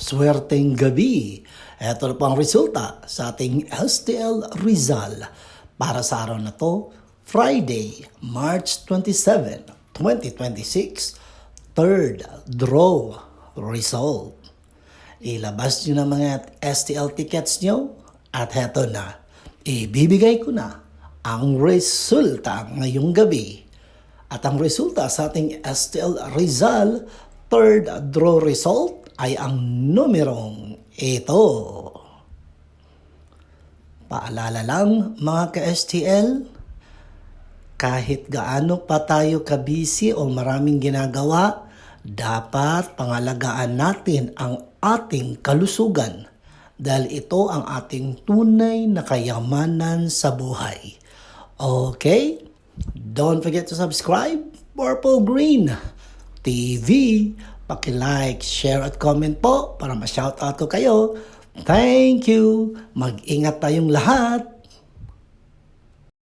swerteng gabi. Ito na po ang resulta sa ating STL Rizal para sa araw na to, Friday, March 27, 2026, third draw result. Ilabas nyo na mga STL tickets nyo at heto na, ibibigay ko na ang resulta ngayong gabi. At ang resulta sa ating STL Rizal third draw result ay ang numerong ito. Paalala lang mga ka-STL, kahit gaano pa tayo kabisi o maraming ginagawa, dapat pangalagaan natin ang ating kalusugan dahil ito ang ating tunay na kayamanan sa buhay. Okay? Don't forget to subscribe, Purple Green TV. Paki-like, share at comment po para ma-shoutout ko kayo. Thank you. Mag-ingat tayong lahat.